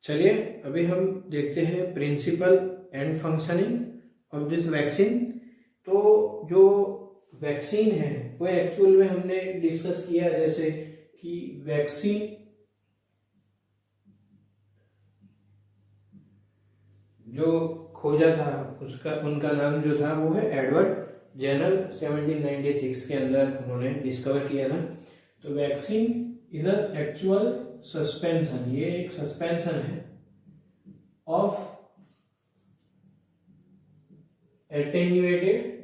चलिए अभी हम देखते हैं principle and functioning of this vaccine. तो जो वैक्सीन है वो एक्चुअल में हमने डिस्कस किया, जैसे कि वैक्सीन जो खोजा था उनका नाम जो था वो है एडवर्ड जेनर। 1796 के अंदर उन्होंने डिस्कवर किया था। तो vaccine is an actual suspension, ये एक सस्पेंशन है ऑफ एटेन्यूएटेड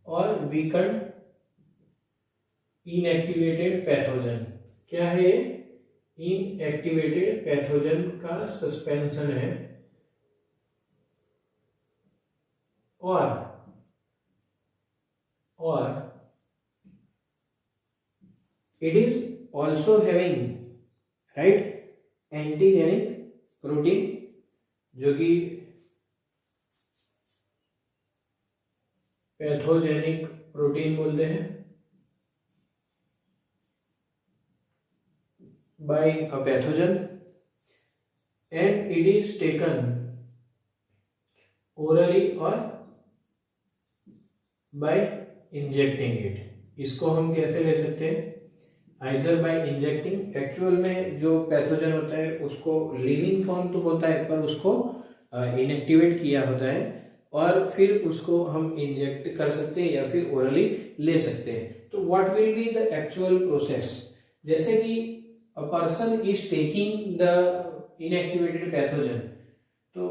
और वीकंड इनएक्टिवेटेड पैथोजन। क्या है ये? इनएक्टिवेटेड पैथोजन का सस्पेंशन है और it is also having right antigenic protein, जो कि पैथोजेनिक प्रोटीन बोलते हैं, by a pathogen, and it is taken orally or by injecting it. इसको हम कैसे ले सकते हैं? Either bye injecting. एक्चुअल में जो पैथोजन होता है उसको लिविंग फॉर्म तो होता है पर उसको इनएक्टिवेट किया होता है और फिर उसको हम इंजेक्ट कर सकते हैं या फिर ओरली ले सकते हैं। तो what will be the actual process? जैसे कि a person is taking the inactivated pathogen, तो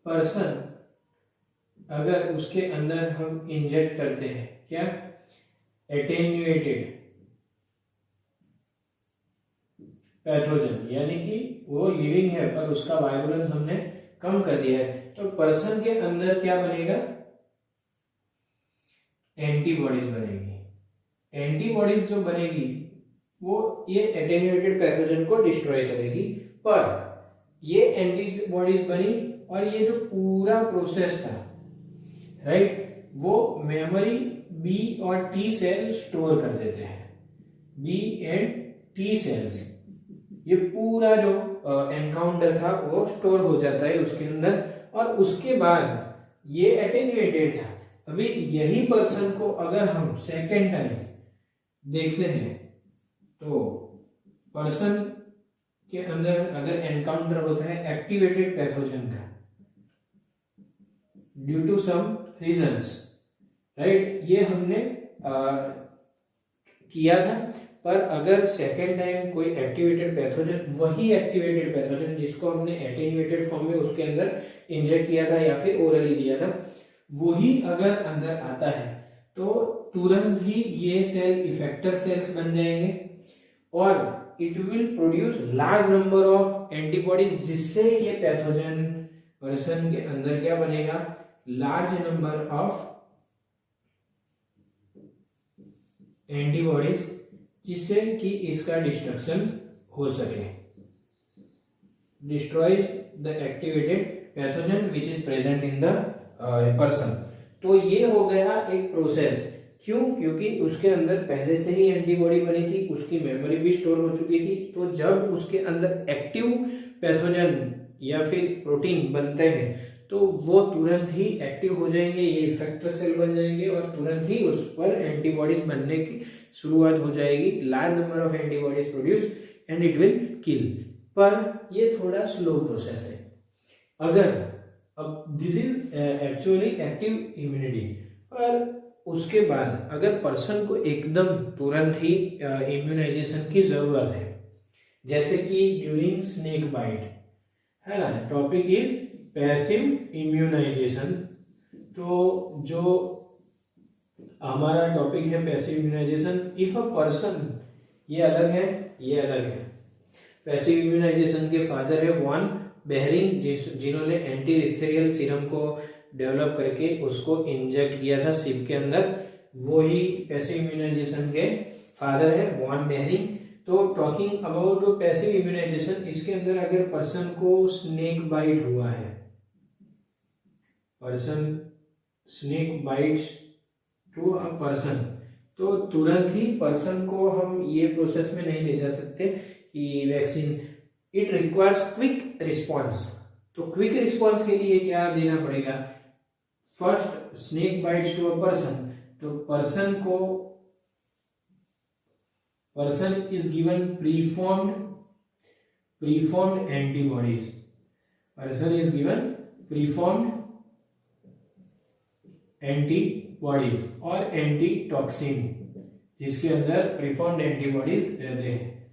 पर्सन अगर उसके अंदर हम इंजेक्ट करते हैं क्या? एटेन्यूएटेड पैथोजन, यानी कि वो लिविंग है पर उसका वायरुलेंस हमने कम कर दिया है, तो पर्सन के अंदर क्या बनेगा? एंटीबॉडीज बनेगी। एंटीबॉडीज जो बनेगी वो ये एटेन्यूएटेड पैथोजन को डिस्ट्रॉय करेगी। पर ये एंटीबॉडीज बनी और ये जो पूरा प्रोसेस था राइट, वो मेमोरी बी और टी सेल स्टोर कर देते हैं। बी एंड टी सेल्स, ये पूरा जो एनकाउंटर था वो स्टोर हो जाता है उसके अंदर, और उसके बाद ये एटेन्यूएटेड था। अभी यही पर्सन को अगर हम सेकेंड टाइम देखते हैं तो पर्सन के अंदर अगर एनकाउंटर होता है एक्टिवेटेड पैथोजन का due to some reasons right, ये हमने किया था। पर अगर सेकेंड टाइम कोई एक्टिवेटेड पैथोजन, वही एक्टिवेटेड पैथोजन जिसको हमने एटेन्यूएटेड फॉर्म में उसके अंदर इंजेक्ट किया था या फिर ओरली दिया था, वही अगर अंदर आता है तो तुरंत ही ये सेल इफेक्टर सेल्स बन जाएंगे और it will produce large number of antibodies, जिससे ये पैथोजन पर्सन के अंदर क्या बनेगा? लार्ज नंबर ऑफ एंटीबॉडीज, जिससे कि इसका डिस्ट्रक्शन हो सके। Destroys the activated pathogen which is present in the person. तो ये हो गया एक प्रोसेस। क्यों? क्योंकि उसके अंदर पहले से ही एंटीबॉडी बनी थी, उसकी मेमोरी भी स्टोर हो चुकी थी। तो जब उसके अंदर एक्टिव पैथोजन या फिर प्रोटीन बनते हैं तो वो तुरंत ही एक्टिव हो जाएंगे, ये इफेक्टर सेल बन जाएंगे और तुरंत ही उस पर एंटीबॉडीज बनने की शुरुआत हो जाएगी। Large number of antibodies produce and it will kill. पर ये थोड़ा स्लो प्रोसेस है। अगर अब this is actually active immunity, पर उसके बाद अगर पर्सन को एकदम तुरंत ही इम्यूनाइजेशन की जरूरत है, जैसे कि ड्यूरिंग स्नेक बाइट है ना, टॉपिक इज पैसिव इम्यूनाइजेशन। तो जो हमारा टॉपिक है passive immunization, if a person, ये अलग है ये अलग है। पैसिव इम्यूनाइजेशन के फादर है वॉन बेहरिंग, जिन्होंने एंटी डिप्थेरियल सीरम को डेवलप करके उसको इंजेक्ट किया था सिप के अंदर, वो ही पैसिव इम्यूनाइजेशन के फादर है वॉन बेहरिंग। तो टॉकिंग अबाउट पैसिव इम्यूनाइजेशन, इसके अंदर अगर पर्सन को स्नेक बाइट हुआ है, person snake bites to a person, तो तुरंत ही पर्सन को हम ये प्रोसेस में नहीं ले जा सकते कि vaccine it requires quick response. तो क्विक रिस्पॉन्स के लिए क्या देना पड़ेगा? First snake bites to a person, तो person is given preformed antibodies, person is given preformed antibodies और एंटीटॉक्सिन, जिसके अंदर प्रीफॉर्म्ड एंटीबॉडीज रहते हैं,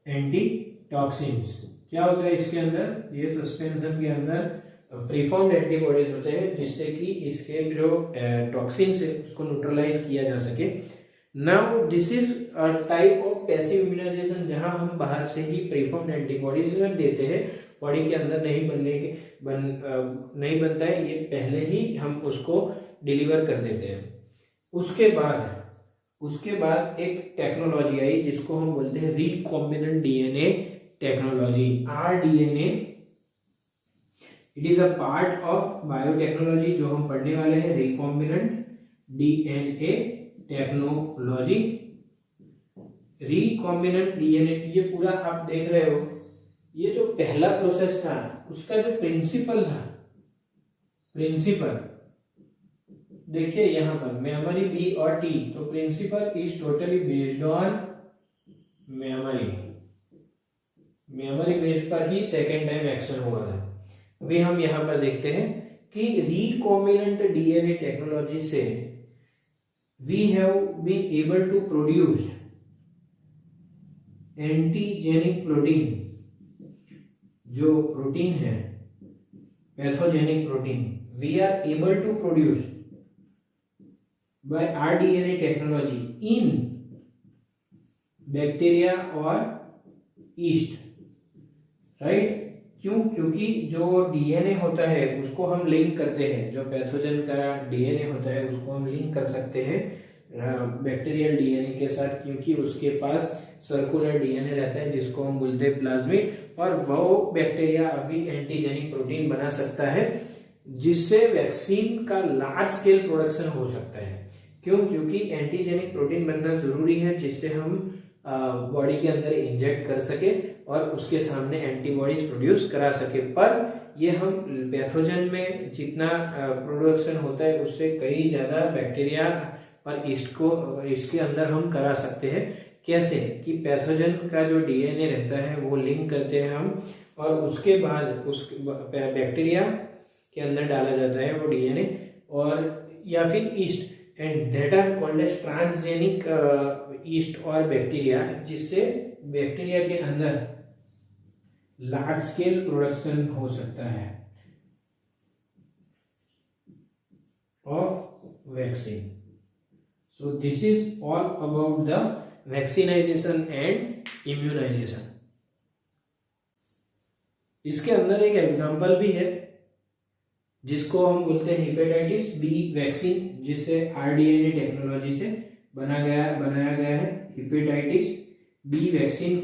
एंटीटॉक्सिन्स। क्या होता है इसके अंदर? ये सस्पेंशन के अंदर प्रीफॉर्म्ड एंटीबॉडीज होते हैं, जिससे कि इसके जो टॉक्सिन्स है उसको न्यूट्रलाइज किया जा सके। Now this is a type of passive immunization, जहां हम बाहर से ही प्रीफॉर्म्ड एंटीबॉडीज देते हैं, बॉडी के अंदर नहीं बनता है, ये पहले ही हम उसको डिलीवर कर देते हैं। उसके बाद एक टेक्नोलॉजी आई जिसको हम बोलते हैं recombinant DNA technology, rDNA. It is a part of biotechnology जो हम पढ़ने वाले हैं, recombinant DNA technology. Recombinant DNA, ये पूरा आप देख रहे हो, ये जो पहला प्रोसेस था उसका जो प्रिंसिपल देखिए यहां पर मेमोरी बी और टी, तो principle is totally based on memory base पर ही सेकेंड टाइम एक्शन हुआ था। अभी हम यहां पर देखते हैं कि रिकॉम्बिनेंट डीएनए टेक्नोलॉजी से we have been able to produce antigenic protein, जो प्रोटीन है pathogenic protein, we are able to produce by rDNA technology in bacteria और ईस्ट, राइट? क्यों? क्योंकि जो डीएनए होता है उसको हम लिंक करते हैं, जो पैथोजन का डीएनए होता है उसको हम लिंक कर सकते हैं बैक्टीरियल डीएनए के साथ, क्योंकि उसके पास सर्कुलर डीएनए रहता है जिसको हम बोलते हैं प्लाज्मिड, और वो बैक्टीरिया अभी एंटीजेनिक प्रोटीन बना सकता है, जिससे वैक्सीन का लार्ज स्केल प्रोडक्शन हो सकता है। क्यों? क्योंकि एंटीजेनिक प्रोटीन बनना जरूरी है, जिससे हम बॉडी के अंदर इंजेक्ट कर सके और उसके सामने एंटीबॉडीज प्रोड्यूस करा सके। पर ये हम पैथोजन में जितना प्रोडक्शन होता है उससे कई ज्यादा बैक्टीरिया और इसके अंदर हम करा सकते हैं। कैसे? कि पैथोजन का जो डीएनए रहता है वो लिंक करते हैं हम, और उसके बाद उस बैक्टीरिया के अंदर डाला जाता है वो डीएनए, और या फिर yeast, and that are called as transgenic yeast और बैक्टीरिया, जिससे बैक्टीरिया के अंदर लार्ज स्केल प्रोडक्शन हो सकता है of vaccine. So this is all about the vaccination and immunisation. इसके अंदर एक एग्जांपल भी है जिसको हम बोलते हैं हेपेटाइटिस बी वैक्सीन, जिससे आरडीएनए टेक्नोलॉजी से बनाया गया है, hepatitis B vaccine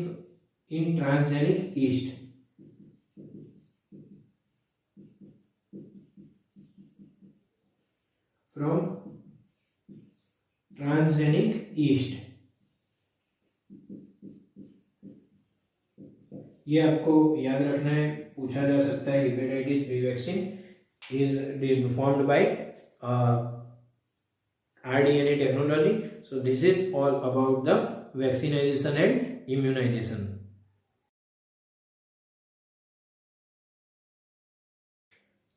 in transgenic yeast. From transgenic yeast, ये आपको याद रखना है, पूछा जा सकता है। Hepatitis B vaccine is formed by rDNA technology. So this is all about the vaccination and immunization.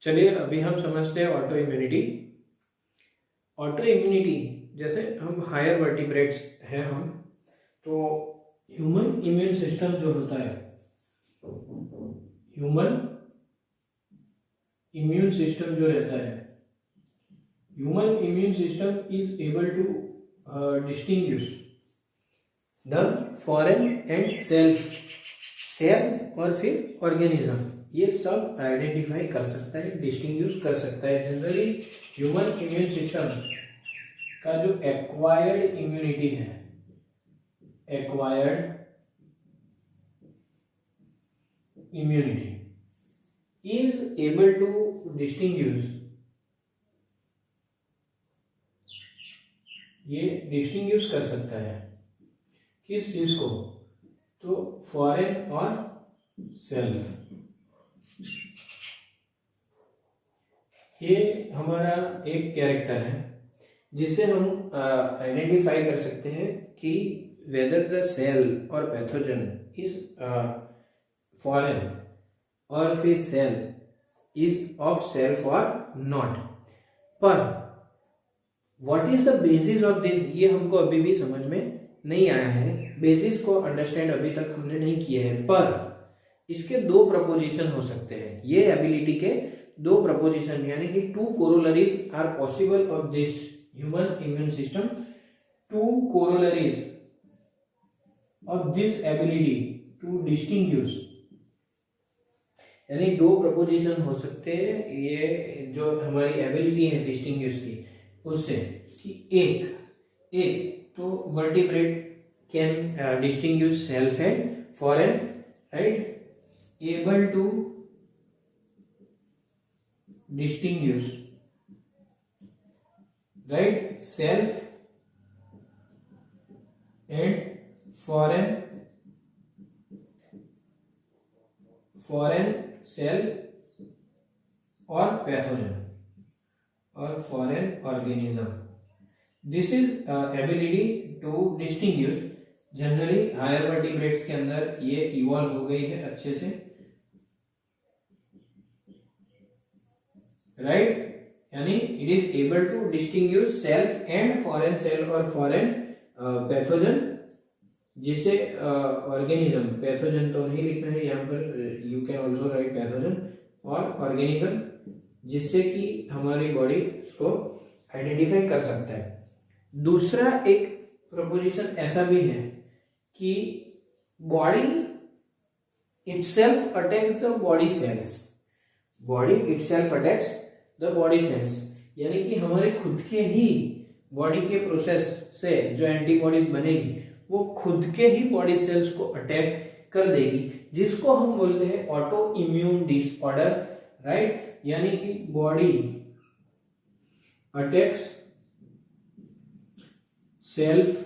चलिए अभी हम समझते हैं ऑटो इम्यूनिटी। ऑटो इम्यूनिटी, जैसे हम हायर वर्टिब्रेट्स हैं हम, तो ह्यूमन इम्यून सिस्टम जो होता है, ह्यूमन इम्यून सिस्टम जो रहता है, human immune system is able to distinguish the foreign and cell और फिर ऑर्गेनिज्म, ये सब आइडेंटिफाई कर सकता है, डिस्टिंग्विश कर सकता है। जनरली ह्यूमन इम्यून सिस्टम का जो एक्वायर्ड इम्यूनिटी है, acquired immunity is able to distinguish, ये डिस्टिंग्विश कर सकता है किस चीज को? तो फॉरेन और सेल्फ। ये हमारा एक कैरेक्टर है जिससे हम आइडेंटिफाई कर सकते हैं कि वेदर द सेल और पैथोजन इज फॉरेन और फिर सेल इज ऑफ सेल्फ और नॉट। पर what is the basis of this, ये हमको अभी भी समझ में नहीं आया है। बेसिस को अंडरस्टैंड अभी तक हमने नहीं किया है, पर इसके दो प्रपोजिशन हो सकते हैं। ये एबिलिटी के दो प्रपोजिशन यानी कि two corollaries are possible of this human immune system. Two corollaries of this ability to distinguish, यानी दो प्रपोजिशन हो सकते हैं ये जो हमारी एबिलिटी है डिस्टिंग्विश की उससे, कि एक तो vertebrate can distinguish self and foreign, right, able to distinguish, right, self and foreign cell or pathogen or foreign organism. This is ability to distinguish. Generally higher vertebrates के अंदर ये इवॉल्व हो गई है अच्छे से, राइट, यानी it is able to distinguish self and foreign cell और फॉरेन पैथोजन, जिसे ऑर्गेनिज्म, पैथोजन तो नहीं लिखना है यहाँ पर, you can also write pathogen, और ऑर्गेनिज्म जिससे कि हमारी बॉडी इसको आइडेंटिफाई कर सकता है। दूसरा एक प्रपोजिशन ऐसा भी है कि body itself attacks the body cells, body itself attacks the body cells, यानी कि हमारे खुद के ही बॉडी के प्रोसेस से जो एंटीबॉडीज बनेगी वो खुद के ही बॉडी सेल्स को अटैक कर देगी, जिसको हम बोलते हैं ऑटो इम्यून डिसऑर्डर, राइट, यानी कि body attacks self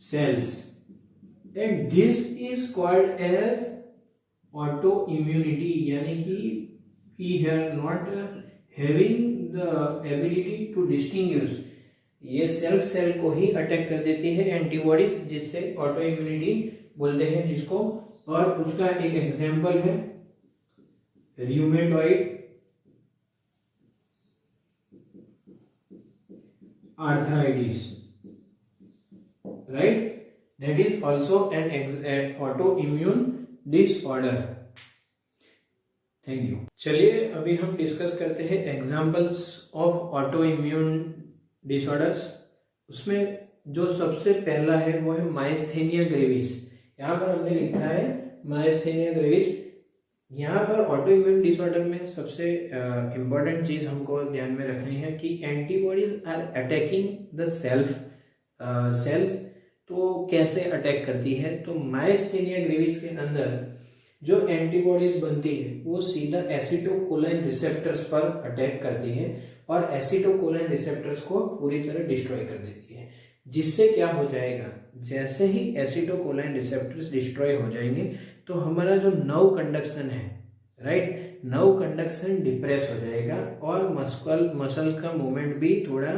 cells and this is called as autoimmunity, यानी कि we are not having the ability to distinguish, ये सेल्फ सेल को ही अटैक कर देती है एंटीबॉडीज, जिससे ऑटो इम्यूनिटी बोलते हैं जिसको। और उसका एक एग्जांपल है rheumatoid arthritis, right, that is also an auto immune disorder. Thank you. चलिए अभी हम डिस्कस करते हैं examples of auto immune disorders. उसमें जो सबसे पहला है वो है माइस्थेनिया ग्रेविस। यहाँ पर हमने लिखा है माइस्थेनिया ग्रेविस। यहाँ पर ऑटो इम्यून डिसऑर्डर में सबसे इम्पोर्टेंट चीज हमको ध्यान में रखनी है कि antibodies are attacking the cells. तो कैसे अटैक करती है, तो माइस्थेनिया ग्रेविस के अंदर जो एंटीबॉडीज बनती है वो सीधा एसिटोकोलाइन रिसेप्टर्स पर अटैक करती है और एसिटोकोलाइन रिसेप्टर्स को पूरी तरह डिस्ट्रॉय कर देती है, जिससे क्या हो जाएगा, जैसे ही एसिटोकोलाइन रिसेप्टर्स डिस्ट्रॉय हो जाएंगे तो हमारा जो नर्व कंडक्शन है, राइट, नर्व कंडक्शन डिप्रेस हो जाएगा और मसल का मूवमेंट भी थोड़ा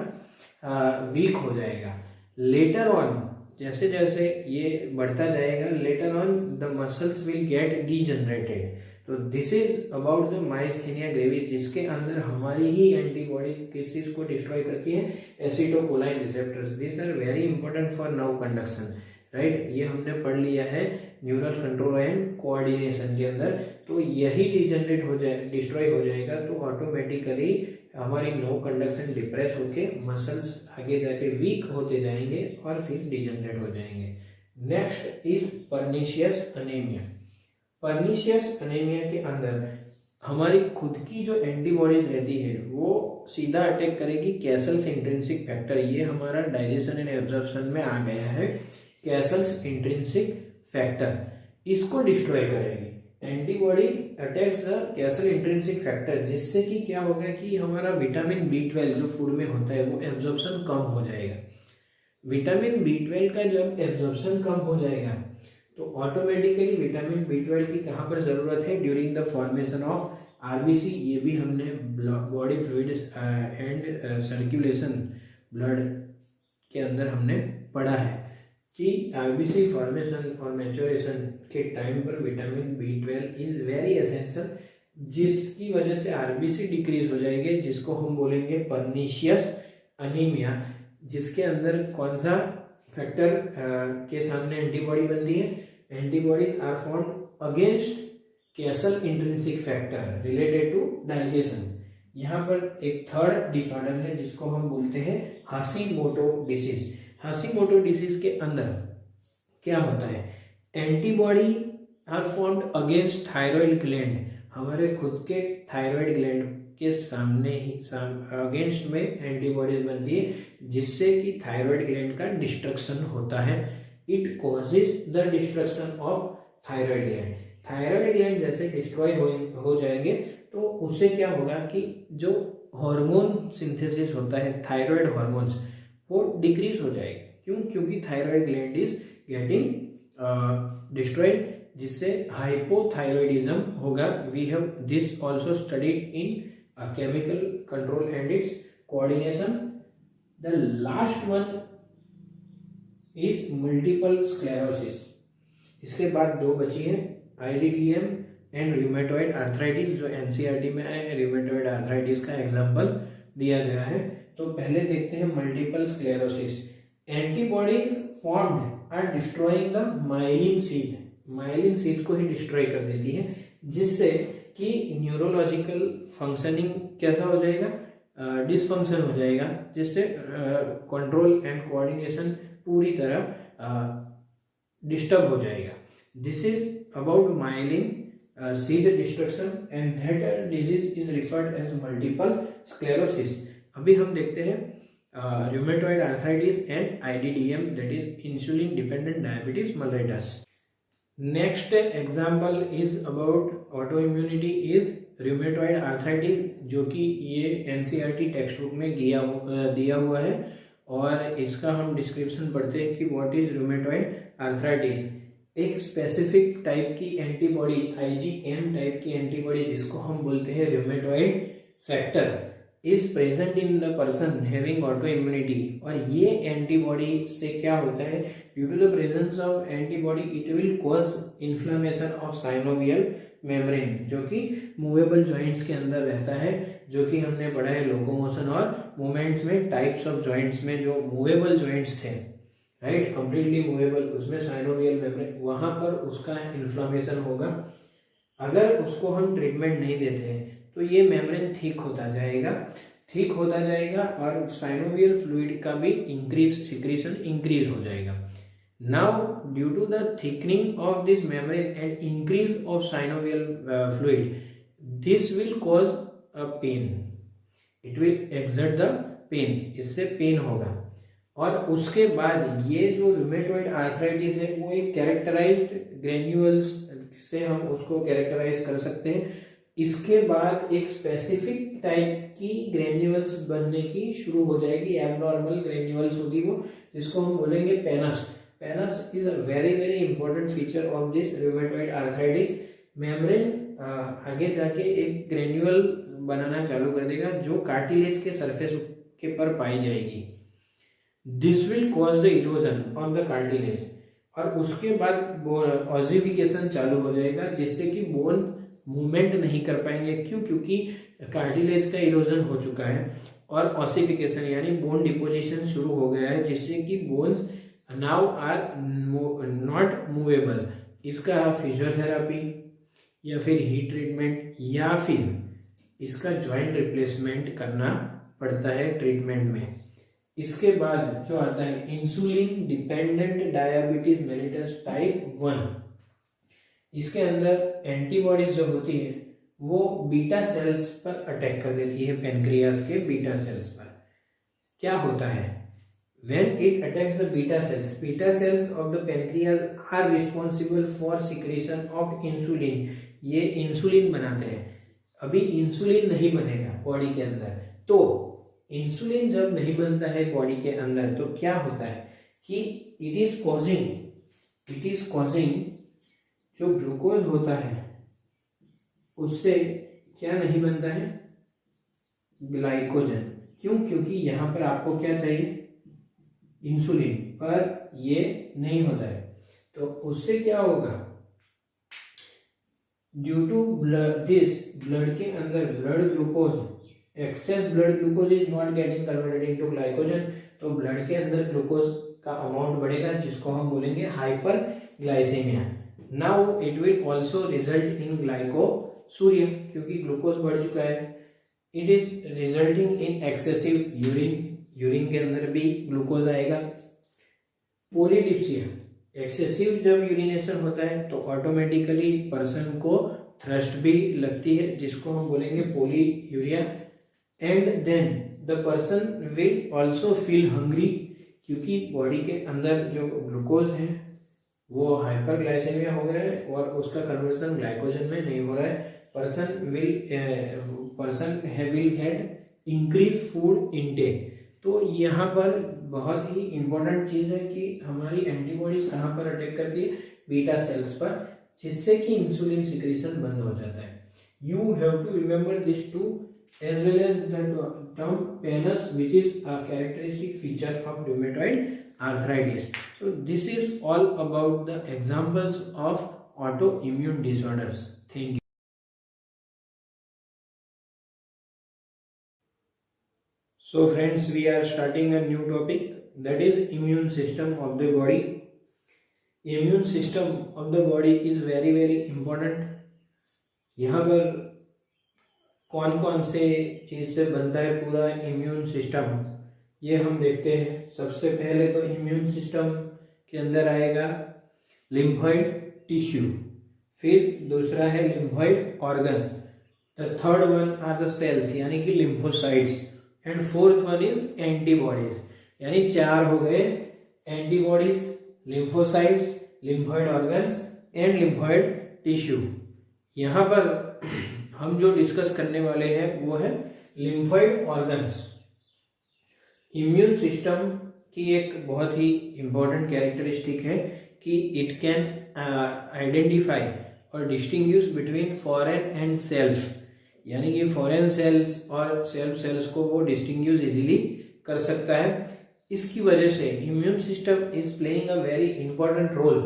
वीक हो जाएगा। लेटर ऑन जैसे जैसे ये बढ़ता जाएगा, later on the muscles will get degenerated. तो this is about the myasthenia gravis, जिसके अंदर हमारी ही एंटीबॉडी किस चीज को डिस्ट्रॉय करती है, acetylcholine receptors. This are very important for nerve conduction, right, ये हमने पढ़ लिया है न्यूरल कंट्रोल एंड कोऑर्डिनेशन के अंदर। तो यही डीजनरेट हो जाए, डिस्ट्रॉय हो जाएगा तो ऑटोमेटिकली हमारी नर्व कंडक्शन डिप्रेस होके मसल्स आगे जाके वीक होते जाएंगे और फिर डिजनरेट हो जाएंगे। Next is pernicious anaemia. Pernicious anaemia के अंदर हमारी खुद की जो एंटीबॉडीज रहती है वो सीधा अटैक करेगी कैसल्स इंट्रिंसिक फैक्टर। ये हमारा डाइजेशन एंड एब्जॉर्प्शन में आ गया है, कैसल्स इंट्रिंसिक फैक्टर, इसको डिस्ट्रॉय करेगी। Antibody attacks the castle intrinsic factor, जिससे कि क्या होगा कि हमारा विटामिन B12 जो फूड में होता है वो एब्जॉर्प्शन कम हो जाएगा। विटामिन B12 का जब एब्जॉर्प्शन कम हो जाएगा तो ऑटोमेटिकली विटामिन B12 की कहाँ पर जरूरत है? During the formation of RBC. ये भी हमने body fluids and circulation blood के अंदर हमने पढ़ा है कि आरबीसी फॉर्मेशन और मैच्योरेशन के टाइम पर vitamin B12 is very essential, जिसकी वजह से आरबीसी डिक्रीज हो जाएगी, जिसको हम बोलेंगे पर्निशियस अनीमिया, जिसके अंदर कौन सा फैक्टर के सामने एंटीबॉडी बनती है? Antibodies are formed against Castle intrinsic factor related to digestion. यहाँ पर एक थर्ड डिसऑर्डर है जिसको हम बोलते हैं हाशिमोटो डिसीज। हाशिमोटो डिसीज के अंदर क्या होता है? Antibody are formed against thyroid gland, हमारे खुद के थायराइड ग्लैंड के सामने ही अगेंस्ट में एंटीबॉडीज बनती है, जिससे कि थायराइड ग्लैंड का डिस्ट्रक्शन होता है। It causes the destruction of thyroid gland. Thyroid gland जैसे डिस्ट्रॉय हो जाएंगे तो उससे क्या होगा कि जो हार्मोन सिंथेसिस होता है थायराइड हार्मोन्स, वो डिक्रीज हो जाएगा। क्यों? क्योंकि thyroid gland is getting destroyed, जिससे हाइपोथायरॉयडिज्म होगा। We have this also studied in chemical control and its coordination. The last one is multiple sclerosis. इसके बाद दो बची है, IDDM एंड रूमेटॉइड आर्थराइटिस, जो NCERT में है। रूमेटॉइड आर्थराइटिस का एग्जांपल दिया गया है। तो पहले देखते हैं multiple sclerosis. Antibodies formed are destroying the myelin sheath, myelin sheath को ही डिस्ट्रॉय कर देती है, जिससे कि न्यूरोलॉजिकल फंक्शनिंग कैसा हो जाएगा? डिसफंक्शन हो जाएगा, जिससे कंट्रोल एंड कोऑर्डिनेशन पूरी तरह डिस्टर्ब हो जाएगा। This is about myelin sheath destruction and that disease is referred as multiple sclerosis. अभी हम देखते हैं rheumatoid arthritis and IDDM, that is insulin dependent diabetes mellitus. Next example is about autoimmunity is rheumatoid arthritis, जो कि ये NCERT text book में दिया हुआ है। और इसका हम डिस्क्रिप्शन पढ़ते हैं कि व्हाट इज रूमेटॉइड आर्थराइटिस। एक स्पेसिफिक टाइप की एंटीबॉडी, IgM टाइप की एंटीबॉडी, जिसको हम बोलते हैं rheumatoid factor, is present in the person having autoimmunity. और ये एंटीबॉडी से क्या होता है? Due to the presence of antibody it will cause inflammation of synovial membrane, जो कि मूवेबल जॉइंट्स के अंदर रहता है, जो कि हमने पढ़ा है लोकोमोशन और मूवमेंट्स में। टाइप्स ऑफ जॉइंट्स में जो मूवेबल जॉइंट्स थे, राइट, कंप्लीटली मूवेबल, उसमें साइनोवियल मेम्ब्रेन, वहां पर उसका इन्फ्लेमेशन होगा। अगर उसको हम ट्रीटमेंट नहीं देते हैं तो ये मेम्ब्रेन थिक होता जाएगा और साइनोवियल फ्लूइड का भी सिक्रीशन इंक्रीज हो जाएगा। Now due to the thickening of this membrane and increase of synovial fluid, this will cause a pain, it will exert the pain, इससे पेन होगा। और उसके बाद ये जो रूमेटॉइड आर्थराइटिस है वो एक कैरेक्टराइज्ड ग्रेन्यूल्स से हम उसको कैरेक्टराइज कर सकते हैं। इसके बाद एक स्पेसिफिक टाइप की ग्रेन्यूल्स बनने की शुरू हो जाएगी, एबनॉर्मल ग्रेन्यूल्स होगी वो, जिसको हम बोलेंगे penis. Penis is a very very important feature of this rheumatoid arthritis. Membrane आगे जाके एक ग्रेन्यूल बनाना चालू कर देगा, जो कार्टिलेज के सरफेस के पर पाई जाएगी। This will cause the erosion of the cartilage, और उसके बाद ऑसिफिकेशन चालू हो जाएगा, जिससे कि बोन मूवमेंट नहीं कर पाएंगे। क्यों? क्योंकि कार्टिलेज का इरोजन हो चुका है और ऑसिफिकेशन यानी बोन डिपोजिशन शुरू हो गया है, जिससे कि bones now are not movable. इसका फिजियोथेरापी या फिर हीट ट्रीटमेंट या फिर इसका जॉइंट रिप्लेसमेंट करना पड़ता है ट्रीटमेंट में। इसके बाद जो आता है insulin dependent diabetes mellitus type 1, इसके अंदर एंटीबॉडीज जो होती है वो बीटा सेल्स पर अटैक कर देती है, पेनक्रियास के बीटा सेल्स पर। क्या होता है? When it attacks the beta cells of the pancreas are responsible for secretion of insulin. ये इंसुलिन बनाते हैं। अभी इंसुलिन नहीं बनेगा बॉडी के अंदर, तो इंसुलिन जब नहीं बनता है बॉडी के अंदर तो क्या होता है कि it is causing it is causing, जो ग्लूकोज होता है उससे क्या नहीं बनता है, ग्लाइकोजन। क्यों? क्योंकि यहाँ पर आपको क्या चाहिए, इंसुलिन, पर ये नहीं होता है। तो उससे क्या होगा, ड्यू टू दिस ब्लड के अंदर blood glucose, excess blood glucose is not getting converted into glycogen, तो ब्लड के अंदर ग्लूकोज का अमाउंट बढ़ेगा, जिसको हम बोलेंगे hyperglycemia. Now it will also result in glycosuria, क्योंकि ग्लूकोज बढ़ चुका है। It is resulting in excessive urine, urine के अंदर भी ग्लूकोज आएगा। पोलीडिप्सिया, एक्सेसिव जब यूरिनेशन होता है तो ऑटोमेटिकली पर्सन को थ्रस्ट भी लगती है, जिसको हम बोलेंगे polyuria. And then the person will also feel hungry, क्योंकि बॉडी के अंदर जो ग्लूकोज है वो हाइपरग्लाइसेमिया हो गया है और उसका कन्वर्जन ग्लाइकोजन में नहीं हो रहा है। Person will had increase food intake. तो यहाँ पर बहुत ही इंपॉर्टेंट चीज है कि हमारी एंटीबॉडीज कहाँ पर अटैक करती है, बीटा सेल्स पर, जिससे कि इंसुलिन सिक्रीशन बंद हो जाता है। You have to remember this two as well as the term PANOS, which is a characteristic feature of rheumatoid arthritis. So this is all about the examples of autoimmune disorders. Thank you. So friends, we are starting a new topic, that is immune system of the body. Immune system of the body is very important. यहाँ पर कौन कौन से चीज से बनता है पूरा इम्यून सिस्टम, ये हम देखते हैं। सबसे पहले तो इम्यून सिस्टम के अंदर आएगा लिम्फोइड टिश्यू, फिर दूसरा है lymphoid organ, the third one are the cells यानी कि lymphocytes, and fourth one is antibodies. यानी चार हो गए, antibodies, lymphocytes, lymphoid organs and lymphoid tissue. यहाँ पर हम जो डिस्कस करने वाले हैं वो है लिम्फोइड ऑर्गन्स। इम्यून सिस्टम की एक बहुत ही इंपॉर्टेंट कैरेक्टरिस्टिक है कि इट कैन आइडेंटिफाई और distinguish between foreign and self, यानी कि फॉरेन सेल्स और सेल्फ सेल्स को वो डिस्टिंग्विश इजीली कर सकता है। इसकी वजह से immune system is playing a very important role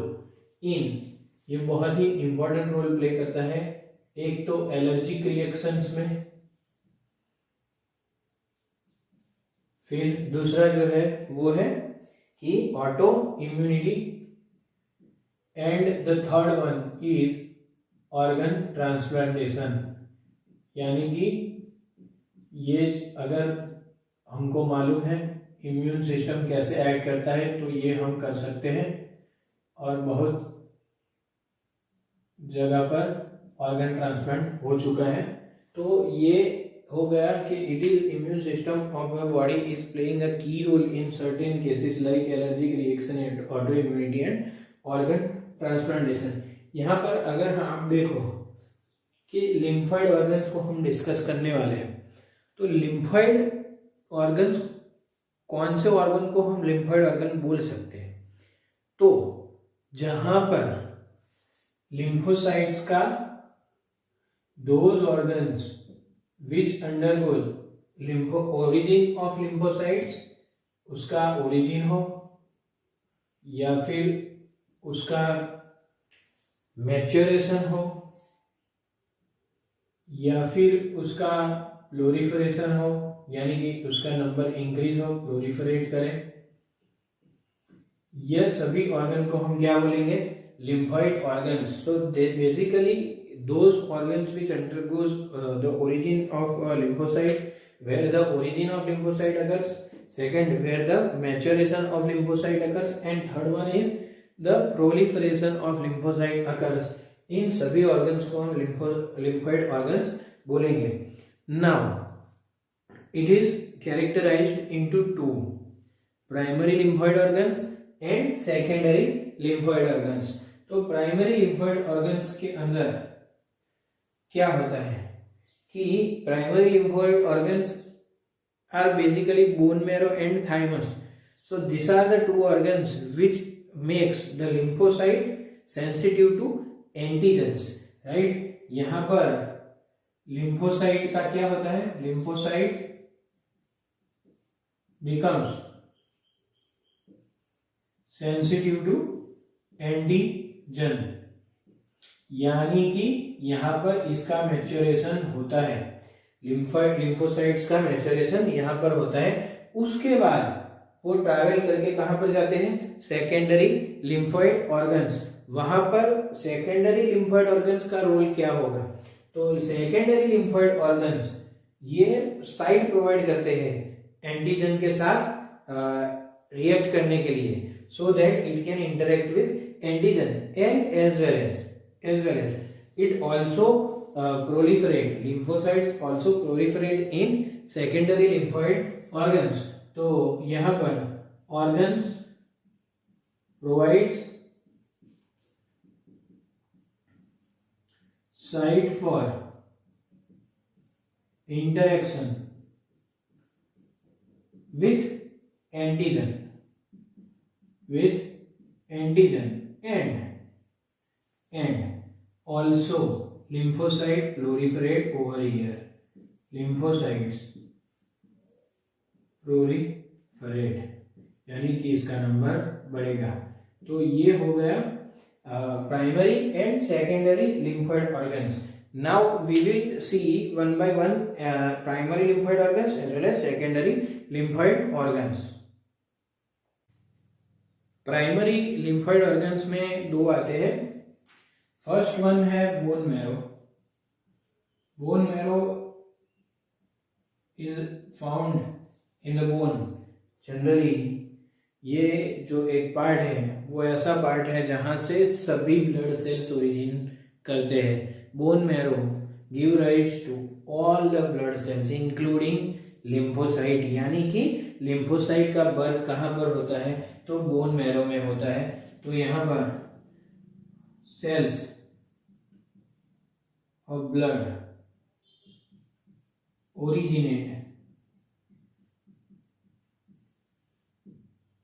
in, ये बहुत ही इंपॉर्टेंट रोल प्ले करता है एक तो एलर्जिक रिएक्शंस में, फिर दूसरा जो है वो है कि auto immunity, and the third one is organ transplantation. यानी कि ये अगर हमको मालूम है इम्यून सिस्टम कैसे एक्ट करता है तो ये हम कर सकते हैं, और बहुत जगह पर ऑर्गन ट्रांसप्लांट हो चुका है। तो ये हो गया कि it is immune system of a body is playing a key role in certain cases like allergic reaction and auto immunity and organ transplantation. यहाँ पर अगर आप देखो कि लिम्फोइड ऑर्गन्स को हम डिस्कस करने वाले हैं, तो लिम्फोइड ऑर्गन्स, कौन से ऑर्गन को हम लिम्फोइड ऑर्गन बोल सकते हैं, तो जहां पर lymphocytes का those organs which undergoes origin of lymphocytes, उसका origin हो या फिर उसका maturation हो या फिर उसका proliferation हो, यानी कि उसका नंबर इंक्रीज हो, प्रोलिफरेट करे, यह सभी ऑर्गन को हम क्या बोलेंगे, lymphoid organs. So they basically those organs which undergoes the origin of lymphocyte, where the origin of lymphocyte occurs, second where the maturation of lymphocyte occurs, and third one is the proliferation of lymphocyte occurs. इन सभी organs को हम lymphoid organs बोलेंगे। Now it is characterized into two, primary lymphoid organs and secondary lymphoid organs। तो primary lymphoid organs के अंदर क्या होता है कि primary lymphoid organs are basically bone marrow and thymus. So this are the two organs which makes the lymphocyte sensitive to antigens, right. यहां पर lymphocyte का क्या होता है, lymphocyte becomes sensitive to antigen, यानी कि यहां पर इसका मैच्योरेशन होता है, लिम्फोसाइट्स का मैच्योरेशन यहां पर होता है। उसके बाद वो ट्रैवल करके कहां पर जाते हैं, सेकेंडरी लिम्फोइड ऑर्गन्स। वहां पर सेकेंडरी लिम्फोइड ऑर्गन्स का रोल क्या होगा, तो सेकेंडरी लिम्फोइड ऑर्गन्स ये साइट प्रोवाइड करते हैं एंटीजन के साथ रिएक्ट करने के लिए, so that it can interact with antigen, and as well as it also proliferate, lymphocytes also proliferate in secondary lymphoid organs। तो यहाँ पर organs provides site for interaction with antigen and also lymphocyte proliferate over here, lymphocytes proliferate, यानी कि इसका number बढ़ेगा। तो ये हो गया primary and secondary lymphoid organs. Now we will see one by one primary lymphoid organs as well as secondary lymphoid organs. Primary lymphoid organs में दो आते हैं। फर्स्ट वन है bone marrow. Bone marrow is found in the bone. Generally ये जो एक part है वो ऐसा पार्ट है जहां से सभी ब्लड सेल्स ओरिजिन करते हैं। Bone marrow give rise to all the blood cells including lymphocyte, यानी कि लिम्फोसाइट का बर्थ कहां पर होता है, तो बोन मैरो में होता है। तो यहां पर cells of blood originate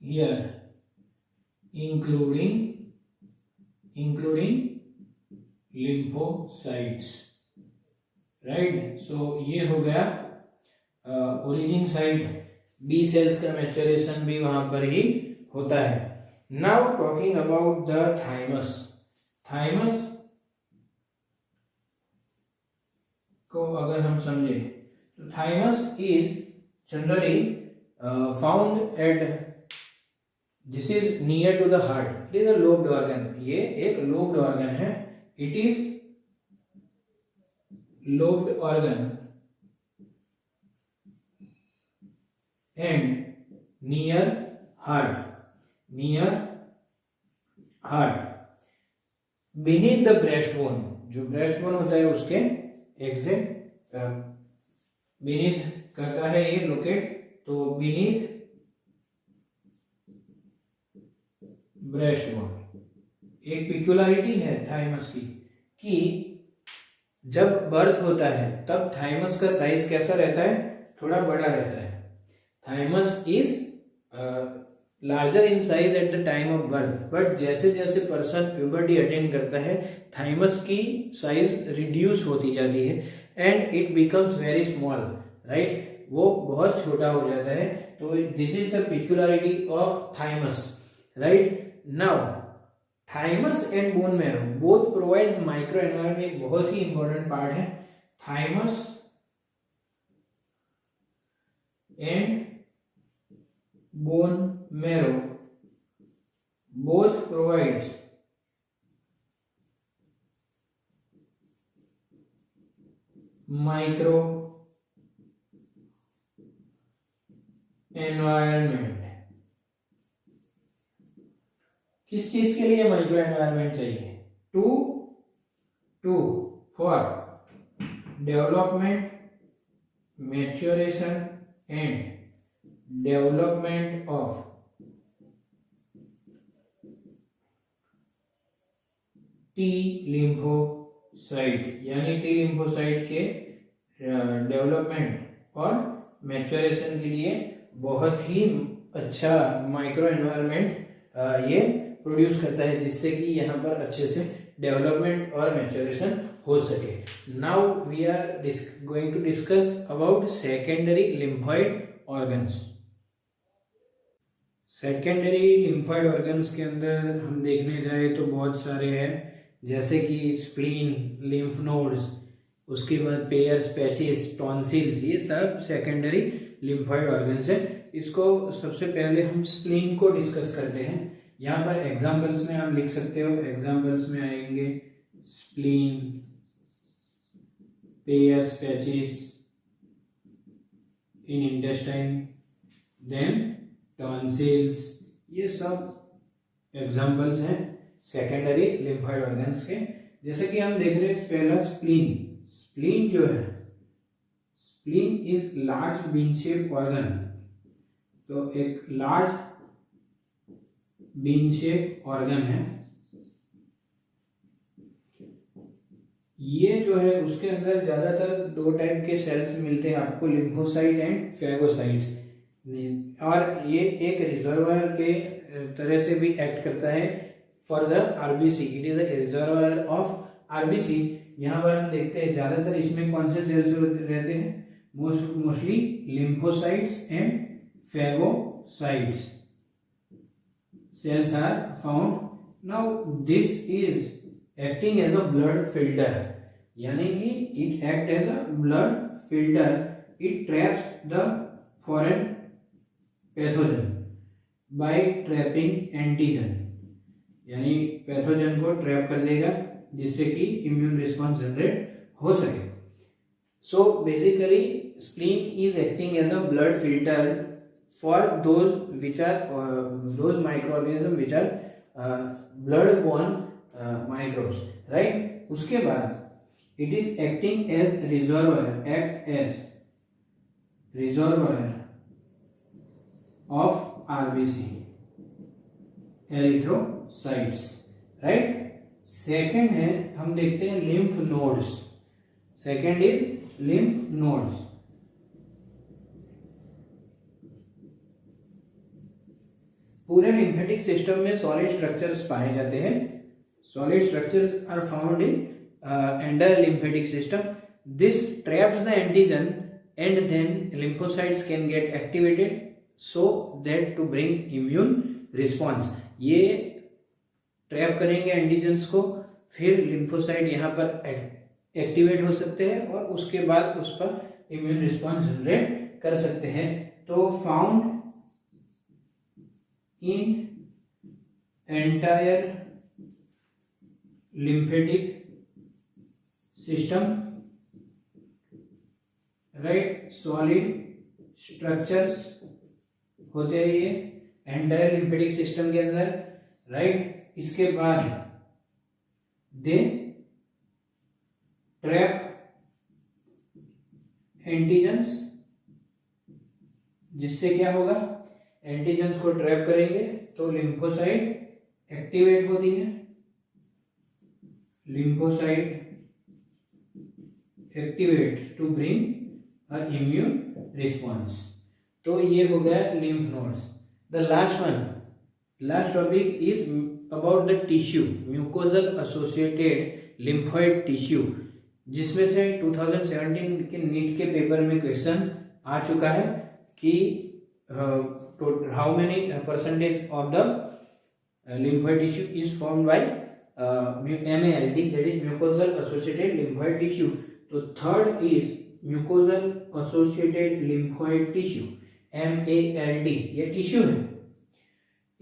here including lymphocytes, right. सो ये हो गया ओरिजिन साइट। बी सेल्स का मैच्योरेशन भी वहां पर ही होता है। Now talking about the thymus. Thymus को अगर हम समझे तो thymus is generally found at, this is near to the heart, it is a lobed organ. ये एक लोब्ड ऑर्गन है, it is lobed organ and near heart, beneath the breast bone. जो breast bone होता है उसके exact beneath करता है ये लोकेट, तो बीनीथ ब्रेस्ट बोन। एक पिक्युलरिटी है थाइमस की कि जब बर्थ होता है तब थाइमस का साइज कैसा रहता है, थोड़ा बड़ा रहता है। Thymus is larger in size at the time of birth, but जैसे जैसे पर्सन प्यूबर्टी अटेन करता है थाइमस की साइज रिड्यूस होती जाती है and it becomes very small, right. वो बहुत छोटा हो जाता है। तो this is the peculiarity of thymus, right. Now thymus and bone marrow both provides micro environment, एक बहुत ही इंपॉर्टेंट पार्ट है। Thymus and bone marrow both provides micro environment। किस चीज के लिए माइक्रो एनवायरनमेंट चाहिए, to for development, maturation and development of T lymphocyte, यानी टी लिम्फोसाइट के डेवलपमेंट और मैच्योरेशन के लिए बहुत ही अच्छा माइक्रो एनवायरनमेंट ये प्रोड्यूस करता है, जिससे कि यहाँ पर अच्छे से डेवलपमेंट और मैच्योरेशन हो सके। Now we are going to discuss about secondary lymphoid organs. Secondary lymphoid organs के अंदर हम देखने जाए तो बहुत सारे हैं, जैसे कि स्प्लीन, लिम्फ नोड्स, उसके बाद पेयर्स, पैचेस, टॉन्सिल्स, ये सब सेकेंडरी लिम्फॉइड ऑर्गन्स है। इसको सबसे पहले हम स्प्लीन को डिस्कस करते हैं। यहाँ पर एग्जांपल्स में आप लिख सकते हो, एग्जांपल्स में आएंगे spleen, Peyer's, patches in intestine, then tonsils, ये सब एग्जांपल्स हैं सेकेंडरी लिम्फॉइड ऑर्गन्स के। जैसे कि हम देख रहे हैं पहला स्प्लीन। स्प्लीन जो है, spleen is large bean shape organ. तो एक लार्ज बीन शेप ऑर्गन है। ये जो है उसके अंदर ज्यादातर दो टाइप के सेल्स मिलते हैं आपको, लिम्फोसाइट एंड फेगोसाइट्स। और ये एक रिजर्वायर के तरह से भी एक्ट करता है for the RBC. It is a reservoir of RBC. यहाँ पर हम देखते हैं ज्यादातर इसमें कौन से सेल्स रहते हैं, mostly lymphocytes and phagocytes cells are found. Now this is acting as a blood filter, यानी कि it act as a blood filter. It traps the foreign pathogen by trapping antigen, यानी पैथोजन को trap कर देगा जिससे कि immune response generate हो सके। So basically spleen is acting as a blood filter for those which are those microorganisms which are blood-borne microbes, right? उसके बाद it is acting as reservoir, act as reservoir of RBC, erythrocytes, right? Second है, हम देखते हैं lymph nodes. Second is lymph nodes. पूरे lymphatic system में solid structures पाए जाते हैं। Solid structures are found in entire lymphatic system. This traps the antigen and then lymphocytes can get activated so that to bring immune response. ये trap करेंगे antigens को, फिर lymphocyte यहाँ पर एक्टिवेट हो सकते हैं और उसके बाद उस पर इम्यून रिस्पॉन्स जनरेट कर सकते हैं। तो found in entire lymphatic system, right? solid structures होते हैं ये entire lymphatic system के अंदर, right? इसके बाद they trap antigens, जिससे क्या होगा, एंटीजेंस को ट्रैप करेंगे तो लिम्फोसाइट एक्टिवेट होती है, lymphocyte activate to bring a immune response. तो ये हो गया lymph nodes. The last topic is about the tissue, mucosal associated lymphoid tissue, जिसमें से 2017 के नीट के पेपर में क्वेश्चन आ चुका है कि how many percentage of the lymphoid tissue is formed by MALT, that is mucosal associated lymphoid tissue. तो third is mucosal associated lymphoid tissue, MALT, ये टिश्यू है।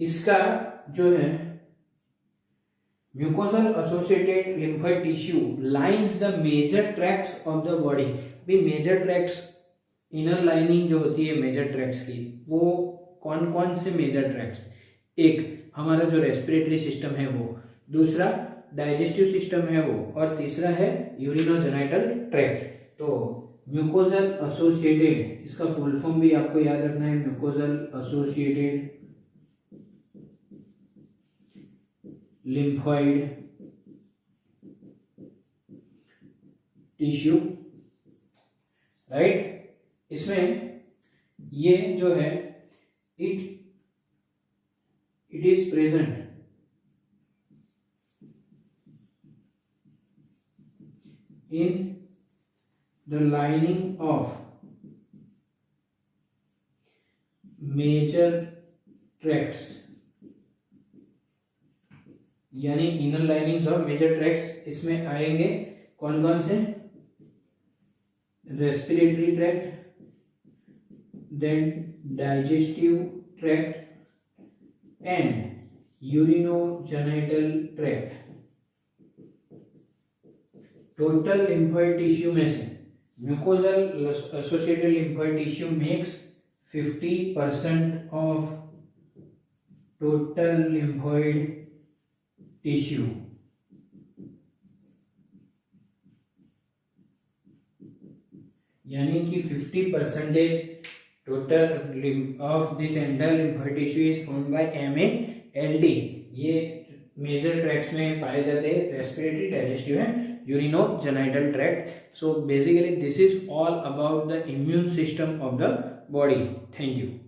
इसका जो है mucosal associated lymphoid tissue lines the major tracts of the body। भी major tracts, inner lining जो होती है मेजर ट्रैक्ट्स की, वो कौन कौन से मेजर ट्रैक्ट्स, एक हमारा जो रेस्पिरेटरी सिस्टम है वो, दूसरा डाइजेस्टिव सिस्टम है वो, और तीसरा है यूरिनोजेनाइटल ट्रैक्ट। तो म्यूकोजल एसोसिएटेड, इसका फुल फॉर्म भी आपको याद रखना है, mucosal associated lymphoid tissue, right? इसमें ये जो है it is present in the lining of major tracts, यानी inner linings of major tracts इसमें आएंगे कौन कौन से, respiratory tract, then digestive tract and urinogenital tract. Total lymphoid tissue में से mucosal associated lymphoid tissue makes 50% of total lymphoid tissue. यानी कि 50% total of this entire lymphoid tissue is formed by MALT। ये मेजर ट्रैक्ट्स में पाए जाते हैं, respiratory, digestive and urinogenital tract. So basically this is all about the immune system of the body. Thank you.